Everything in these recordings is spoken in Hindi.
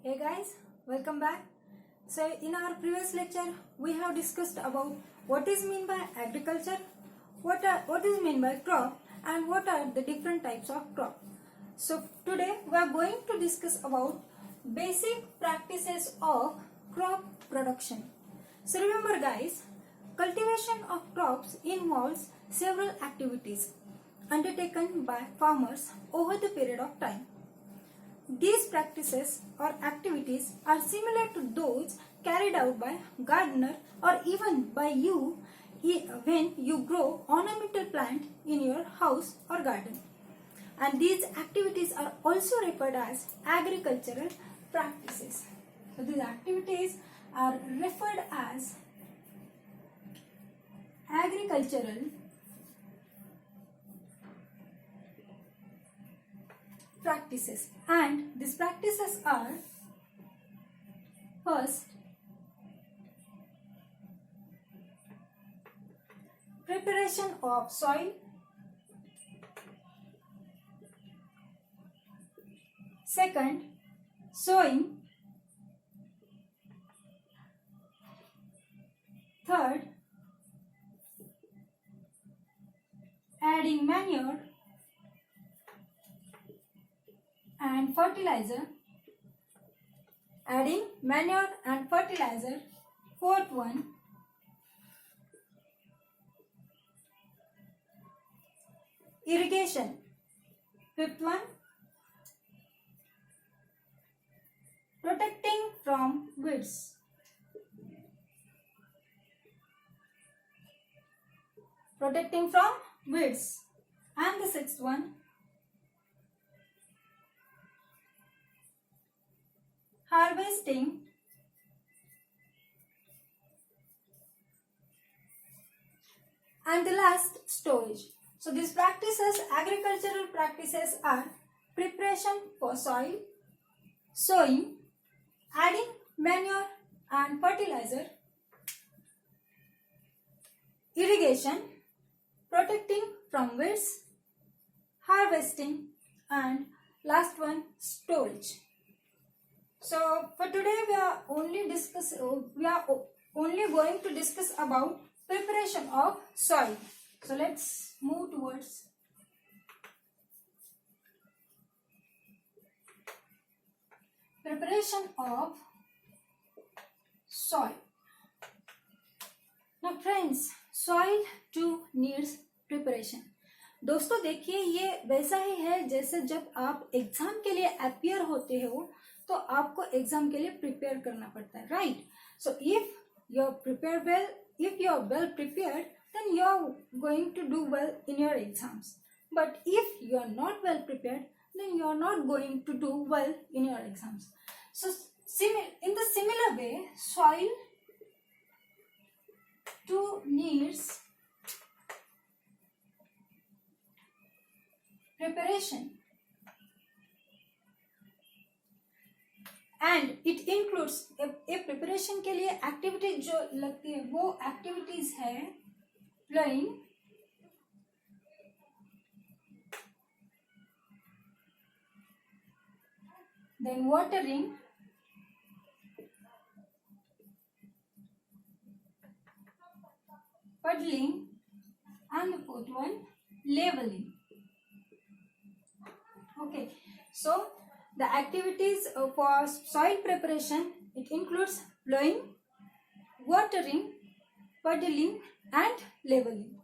Hey guys, welcome back. So in our previous lecture, we have discussed about what is mean by agriculture, what is mean by crop, and what are the different types of crop. So today we are going to discuss about basic practices of crop production. So remember guys, cultivation of crops involves several activities undertaken by farmers over the period of time. These practices or activities are similar to those carried out by gardener or even by you when you grow ornamental plant in your house or garden. And these activities are also referred as agricultural practices. So these activities are referred as agricultural practices, and these practices are: first, preparation of soil; second, sowing; third, adding manure and fertilizer; fourth one, irrigation; fifth one, protecting from weeds; and the sixth one, harvesting, and the last, storage. So these practices, agricultural practices, are preparation for soil, sowing, adding manure and fertilizer, irrigation, protecting from weeds, harvesting, and last one, storage. So for today we are only going to discuss about preparation of soil. So let's move towards preparation of soil. Now friends, soil too needs preparation. दोस्तों देखिए, ये वैसा ही है जैसे जब आप एग्जाम के लिए अपियर होते हो तो आपको एग्जाम के लिए प्रिपेयर करना पड़ता है, right? So if you are prepare well, if you are well prepared, then you are going to do well in your exams. But if you are not well prepared, then you are not going to do well in your exams. So in the similar way, soil too needs preparation, and it includes a preparation के लिए एक्टिविटी जो लगती है वो एक्टिविटीज है plowing, then watering, puddling, and the fourth one, leveling. Okay, so the activities for soil preparation, it includes plowing, watering, puddling, and leveling.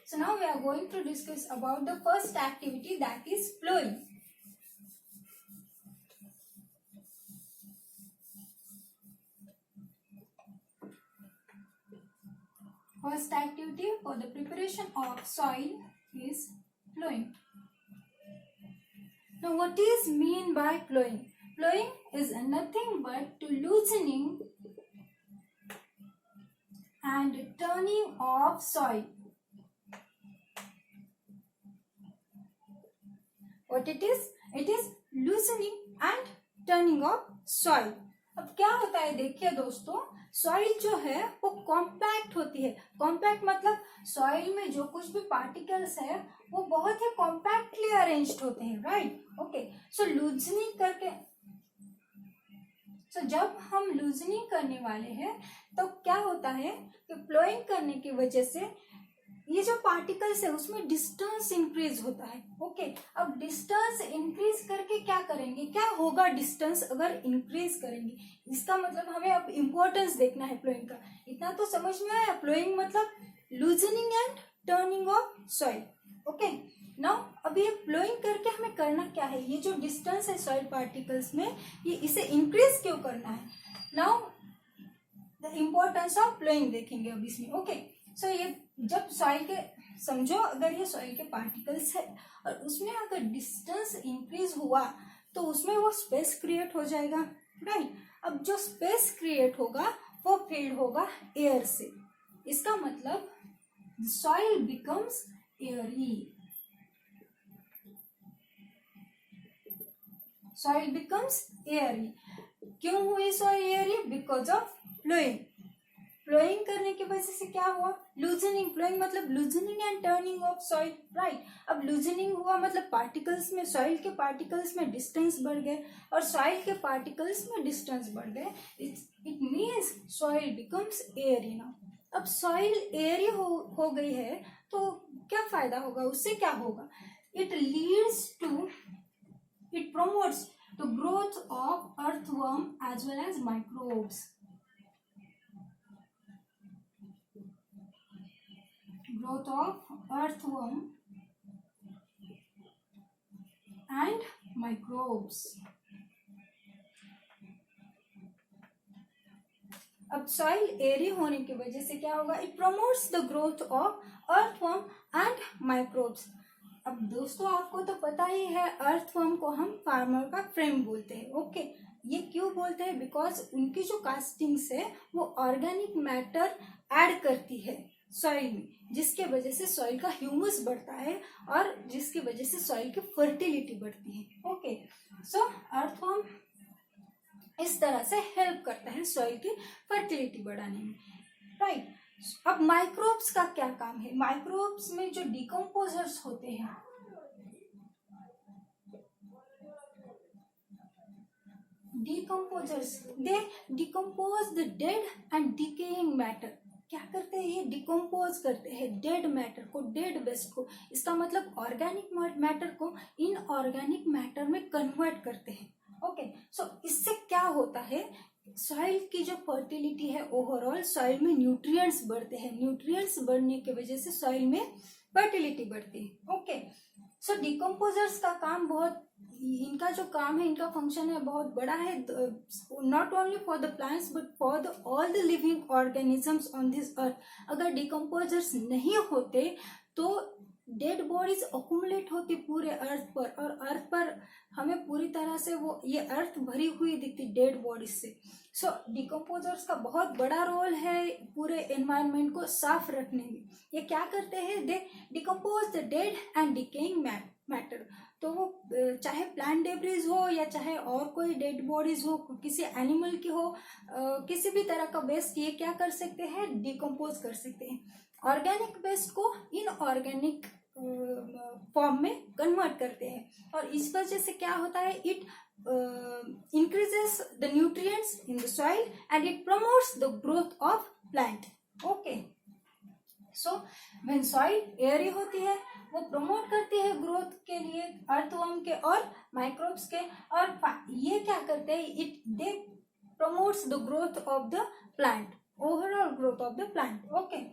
So now we are going to discuss about the first activity, that is plowing. First activity for the preparation of soil is plowing. Now what is mean by plowing? Plowing is nothing but to loosening and turning of soil. What it is? It is loosening and turning of soil. अब क्या होता है देखिए दोस्तों, सॉइल जो है वो कॉम्पैक्ट होती है. कॉम्पैक्ट मतलब सॉइल में जो कुछ भी पार्टिकल्स है वो बहुत ही कॉम्पैक्टली अरेंज्ड होते हैं, राइट? ओके, सो लूजनिंग करके सो जब हम लूजनिंग करने वाले हैं तो क्या होता है कि प्लोइंग करने की वजह से ये जो पार्टिकल्स है उसमें डिस्टेंस इंक्रीज होता है। ओके, अब डिस्टेंस इंक्रीज करके क्या करेंगे, क्या होगा डिस्टेंस अगर इंक्रीज करेंगे, इसका मतलब हमें अब इम्पोर्टेंस देखना है प्लोइंग का। इतना तो समझ में आया, प्लोइंग मतलब loosening and turning of soil. Okay, now अभी ये प्लोइंग करके हमें करना क्या है, ये जो डिस्टेंस है सॉइल पार्टिकल्स में ये इसे इंक्रीज क्यों करना है। Now the importance of ploughing देखेंगे अब इसमें। ओके, सो ये जब सॉइल के, समझो अगर ये सॉइल के पार्टिकल्स है और उसमें अगर डिस्टेंस इंक्रीज हुआ तो उसमें वो स्पेस क्रिएट हो जाएगा, राइट। अब जो स्पेस क्रिएट होगा वो फील्ड होगा एयर से, इसका मतलब soil becomes airy, soil becomes airy. क्यों हुई soil airy, because of ploughing. Ploughing करने की वजह से क्या हुआ, लूजनिंग। फ्लोइंग मतलब loosening and turning of soil, right. अब लूजनिंग हुआ मतलब पार्टिकल्स में, सॉइल के पार्टिकल्स में डिस्टेंस बढ़ गए और सॉइल के पार्टिकल्स में डिस्टेंस बढ़ गए, it means soil becomes Airy now. अब सॉइल एयरी हो गई है तो क्या फायदा होगा, उससे क्या होगा, it leads to, it promotes the growth of earthworm as well as microbes. Growth of earthworm and microbes. अब सॉइल एरी होने की वजह से क्या होगा, it promotes the growth of earthworm and microbes. अब दोस्तों आपको तो पता ही है अर्थवर्म को हम फार्मर का फ्रेंड बोलते हैं। ओके, ये क्यों बोलते हैं, बिकॉज उनकी जो कास्टिंग्स है वो ऑर्गेनिक मैटर ऐड करती है सॉइल में, जिसके वजह से सॉइल का ह्यूमस बढ़ता है और जिसकी वजह से सॉइल की फर्टिलिटी बढ़ती है। ओके, सो अर्थवर्म इस तरह से हेल्प करता है सॉइल की फर्टिलिटी बढ़ाने में, राइट। अब माइक्रोब्स का क्या काम है, माइक्रोब्स में जो डिकम्पोजर्स होते हैं, decomposers, they decompose the dead and decaying matter. क्या करते हैं, ये डिकम्पोज करते हैं डेड मैटर को, डेड वेस्ट को, इसका मतलब ऑर्गेनिक मैटर को इनऑर्गेनिक मैटर में कन्वर्ट करते हैं। ओके, सो इससे क्या होता है, सॉइल की जो फर्टिलिटी है, ओवरऑल सॉइल में न्यूट्रिएंट्स बढ़ते हैं, न्यूट्रिएंट्स बढ़ने की वजह से सॉइल में फर्टिलिटी बढ़ती है। ओके, सो डिकम्पोजर्स का काम बहुत, इनका जो काम है, इनका फंक्शन है बहुत बड़ा है, not only for the plants but for the all the living organisms on this earth. अगर डिकम्पोजर्स नहीं होते तो डेड बॉडीज अकुमुलेट होती पूरे अर्थ पर, और अर्थ पर हमें पूरी तरह से वो ये अर्थ भरी हुई दिखती डेड बॉडीज से। सो डिकम्पोजर्स का बहुत बड़ा रोल है पूरे एनवायरनमेंट को साफ रखने में। ये क्या करते हैं, दे decompose the dead and decaying matter. तो वो चाहे प्लांट डेब्रिज हो या चाहे और कोई डेड बॉडीज हो, किसी एनिमल की हो, किसी भी तरह का वेस्ट ये क्या कर सकते हैं, डिकम्पोज कर सकते हैं, ऑर्गेनिक वेस्ट को इनऑर्गेनिक फॉर्म में कन्वर्ट करते हैं। और इस वजह से क्या होता है, it increases the nutrients in the soil and it promotes the growth of plant. Okay, so when soil airy होती है वो प्रमोट करती है ग्रोथ के लिए अर्थवर्म के और माइक्रोब्स के, और ये क्या करते हैं, it they promotes the growth of the plant, overall growth of the plant. Okay,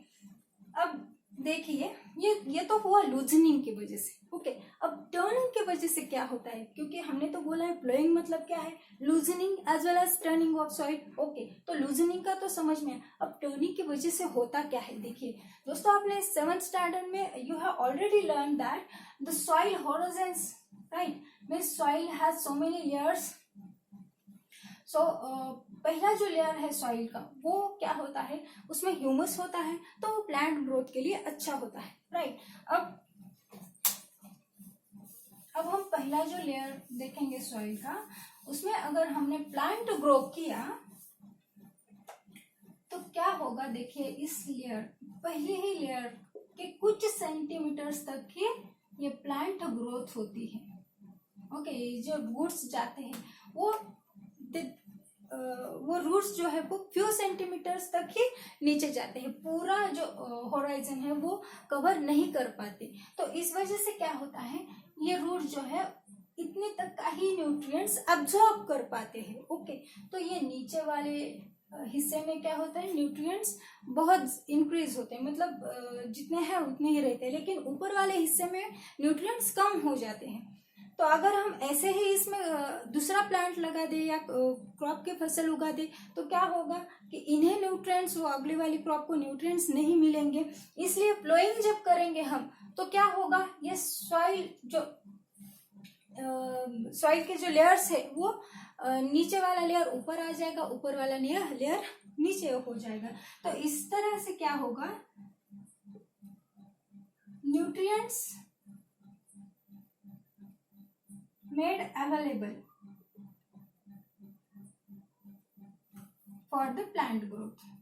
अब देखिए ये तो हुआ लूजनिंग की वजह से। ओके, अब टर्निंग की वजह से क्या होता है, क्योंकि हमने तो बोला है प्लोइंग मतलब क्या है, loosening as well as turning of soil. Okay, तो लूजनिंग का तो समझ में, अब टर्निंग की वजह से होता क्या है, देखिए दोस्तों आपने 7th स्टैंडर्ड में you have already learn that the soil horizons, right, means soil has so many layers. So पहला जो लेयर है सॉइल का वो क्या होता है, उसमें ह्यूमस होता है, तो वो प्लांट ग्रोथ के लिए अच्छा होता है, राइट। अब हम पहला जो लेयर देखेंगे सॉइल का, उसमें अगर हमने प्लांट ग्रो किया तो क्या होगा, देखिए इस लेयर, पहले ही लेयर के कुछ सेंटीमीटर्स तक की ये प्लांट ग्रोथ होती है। ओके, जो रूट्स जाते हैं वो वो रूट्स जो है वो फ्यू सेंटीमीटर्स तक ही नीचे जाते हैं, पूरा जो होराइजन है वो कवर नहीं कर पाते। तो इस वजह से क्या होता है, ये रूट जो है इतने तक का ही न्यूट्रिएंट्स अब्सॉर्ब कर पाते हैं। ओके, तो ये नीचे वाले हिस्से में क्या होता है, न्यूट्रिएंट्स बहुत इंक्रीज होते हैं, मतलब जितने हैं उतने ही रहते हैं, लेकिन ऊपर वाले हिस्से में न्यूट्रिएंट्स कम हो जाते हैं। तो अगर हम ऐसे ही इसमें दूसरा प्लांट लगा दे या क्रॉप की फसल उगा दे तो क्या होगा कि इन्हें न्यूट्रिएंट्स, वो अगली वाली क्रॉप को न्यूट्रिएंट्स नहीं मिलेंगे। इसलिए प्लोइंग जब करेंगे हम तो क्या होगा, ये सॉइल के जो लेयर्स है वो नीचे वाला लेयर ऊपर आ जाएगा, ऊपर वाला लेयर नीचे हो जाएगा। तो इस तरह से क्या होगा, nutrients made available for the plant growth.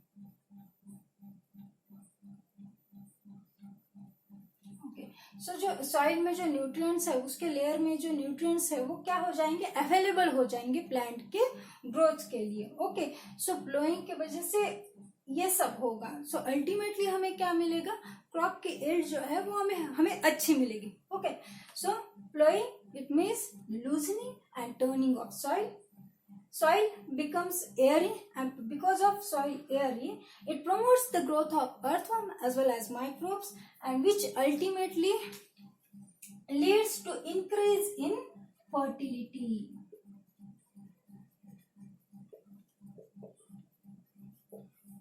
So जो सॉइल में जो न्यूट्रिएंट्स है, उसके लेयर में जो न्यूट्रिएंट्स है वो क्या हो जाएंगे, अवेलेबल हो जाएंगे प्लांट के ग्रोथ के लिए। ओके, सो प्लोइंग की वजह से ये सब होगा। सो अल्टीमेटली हमें क्या मिलेगा, क्रॉप की यील्ड जो है वो हमें अच्छी मिलेगी। Okay, so ploughing it means loosening and turning of soil. Soil becomes airy, and because of soil airy, it promotes the growth of earthworm as well as microbes, and which ultimately leads to increase in fertility.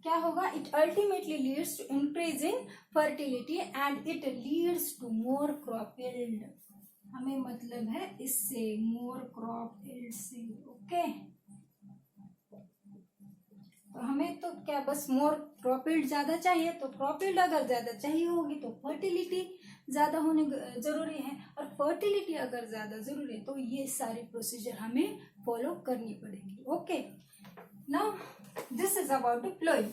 क्या होगा, it ultimately leads to increase in fertility and it leads to more crop yield. हमें मतलब है इससे more crop yield से। ओके, तो हमें तो क्या बस मोर क्रॉप यील्ड ज्यादा चाहिए, तो क्रॉप यील्ड अगर ज्यादा चाहिए होगी तो फर्टिलिटी ज्यादा होने जरूरी है, और फर्टिलिटी अगर ज्यादा जरूरी है तो ये सारी प्रोसीजर हमें फॉलो करनी पड़ेगी। Okay, now this is about the ploughing.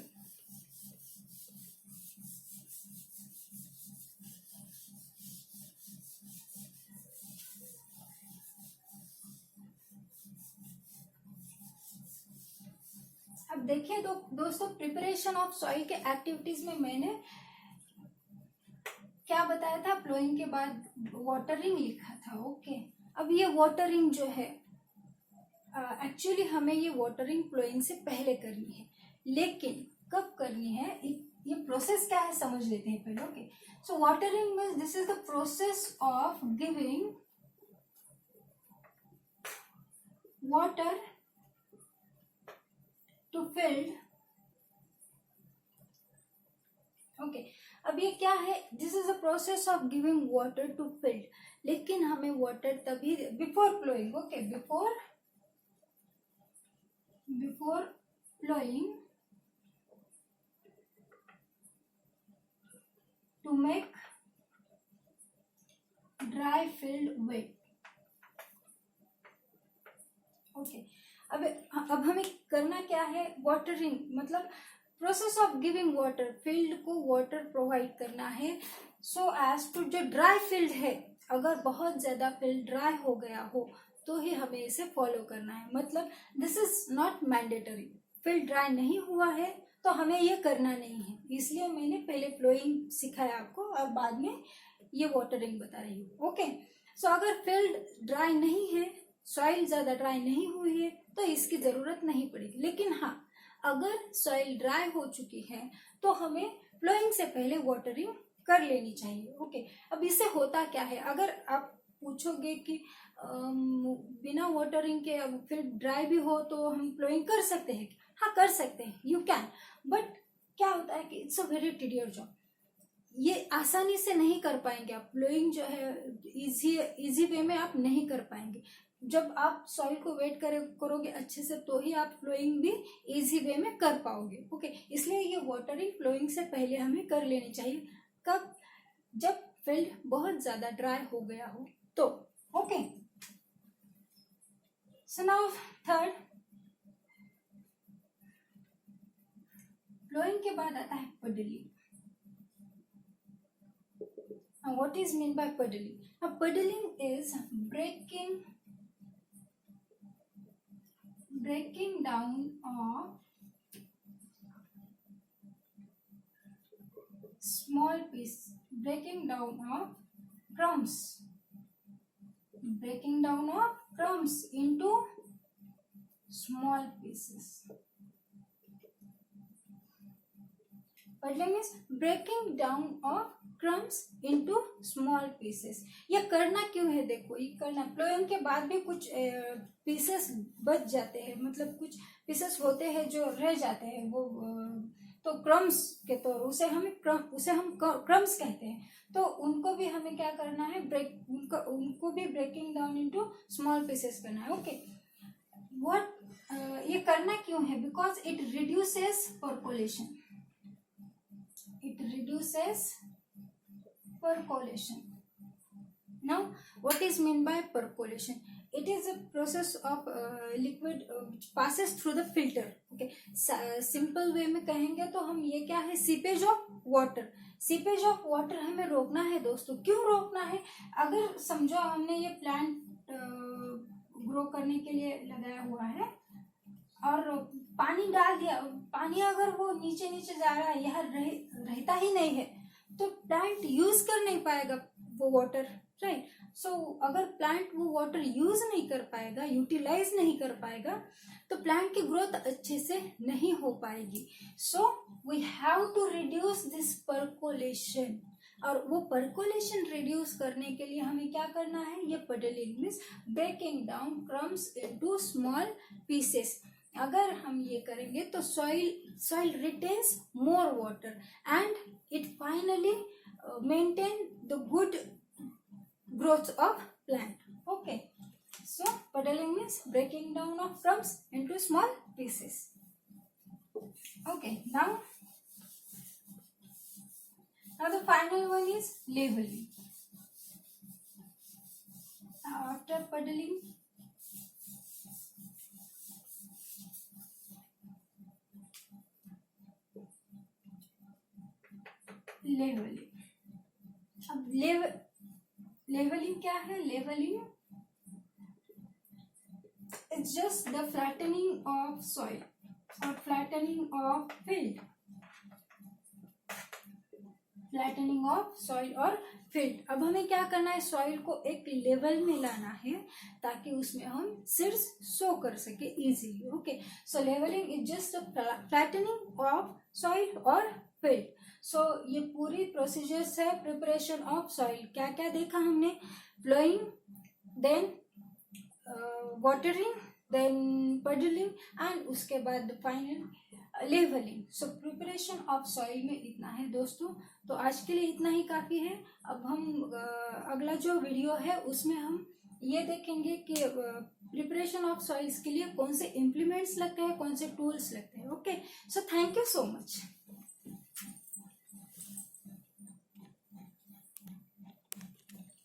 अब देखिए दोस्तों, प्रिपरेशन ऑफ सॉइल के एक्टिविटीज में मैंने क्या बताया था, प्लोइंग के बाद वाटरिंग लिखा था। ओके, अब ये वाटरिंग जो है एक्चुअली हमें ये वाटरिंग प्लोइंग से पहले करनी है, लेकिन कब करनी है ये प्रोसेस क्या है समझ लेते हैं पहले। Okay, so watering means this is the process of giving water to field. Okay, अब ये क्या है, this is a process of giving water to field, लेकिन हमें वाटर तभी before ploughing. Okay, before ploughing to make dry field wet. Okay, अब हमें करना क्या है, वाटरिंग मतलब process of giving water, field को वाटर प्रोवाइड करना है सो एज टू जो ड्राई फील्ड है, अगर बहुत ज्यादा फील्ड ड्राई हो गया हो तो ही हमें इसे फॉलो करना है। मतलब this is not mandatory, field dry नहीं हुआ है तो हमें ये करना नहीं है, इसलिए मैंने पहले फ्लोइंग सिखाया आपको और बाद में ये वाटरिंग बता रही हूँ। ओके, सो अगर फील्ड ड्राई नहीं है, सॉइल ज्यादा ड्राई नहीं हुई है तो इसकी जरूरत नहीं पड़ेगी, लेकिन हाँ अगर सॉइल ड्राई हो चुकी है तो हमें प्लोइंग से पहले वाटरिंग कर लेनी चाहिए। ओके, अब इससे होता क्या है, अगर आप पूछोगे कि बिना वाटरिंग के अब फिर ड्राई भी हो तो हम प्लोइंग कर सकते हैं, हाँ कर सकते हैं, यू कैन, बट क्या होता है कि it's a very tedious job, ये आसानी से नहीं कर पाएंगे आप। प्लोइंग जो है इजी वे में आप नहीं कर पाएंगे। जब आप सॉइल को वेट करोगे अच्छे से तो ही आप फ्लोइंग भी इजी वे में कर पाओगे। ओके, इसलिए ये वाटरिंग फ्लोइंग से पहले हमें कर लेनी चाहिए। कब, जब फील्ड बहुत ज्यादा ड्राई हो गया हो तो। Okay, so now third, ploughing के बाद आता है puddling. What is mean by puddling? Puddling is breaking breaking down of small piece, breaking down of crumbs, breaking down of crumbs into small pieces. Puddling is breaking down of crumbs into small pieces. ये करना क्यों है? देखो, ये करना प्लोइंग के बाद भी कुछ पीसेस बच जाते हैं, मतलब कुछ पीसेस होते हैं जो रह जाते हैं, वो तो क्रम्स के तौर उसे हम क्रम्स कहते हैं। तो उनको भी हमें क्या करना है? उनको भी breaking down into small pieces करना है। ओके, ये करना क्यों है? Because it reduces percolation, it reduces percolation. Now, what is meant by percolation? It is a process of liquid which passes through the filter. Okay, simple way में कहेंगे तो हम ये क्या है? Seepage of water. Seepage of water हमें रोकना है दोस्तों। क्यों रोकना है? अगर समझो हमने ये प्लांट ग्रो करने के लिए लगाया हुआ है और पानी डाल दिया, पानी अगर वो नीचे नीचे जा रहा है, यहाँ रहता ही नहीं है, तो प्लांट यूज कर नहीं पाएगा वो वाटर, राइट। सो अगर प्लांट वो वाटर यूज नहीं कर पाएगा, यूटिलाइज नहीं कर पाएगा, तो प्लांट की ग्रोथ अच्छे से नहीं हो पाएगी। So we have to reduce this percolation, और वो परकोलेशन रिड्यूस करने के लिए हमें क्या करना है? ये puddling means breaking down crumbs into small pieces. अगर हम ये करेंगे तो soil retains more water and it finally maintain the good growth of plant. Okay, so puddling means breaking down of crumbs into small pieces. Okay, now the final one is leveling. After puddling, levelling. अब लेवलिंग क्या है? Levelling is just the flattening of soil और flattening of field, flattening of soil और फील्ड। अब हमें क्या करना है? सॉइल को एक लेवल में लाना है ताकि उसमें हम सीड्स सो कर सके easily. Okay, so levelling is just flattening of soil और फील्ड। सो ये पूरी प्रोसीजर्स है प्रिपरेशन ऑफ सॉइल। क्या क्या देखा हमने? Ploughing, then watering, then puddling and उसके बाद final levelling. So preparation of soil में इतना है दोस्तों। तो आज के लिए इतना ही काफ़ी है। अब हम अगला जो वीडियो है उसमें हम ये देखेंगे कि प्रिपरेशन ऑफ सॉइल्स के लिए कौन से इम्प्लीमेंट्स लगते हैं, कौन से टूल्स लगते हैं। Okay, so thank you so much.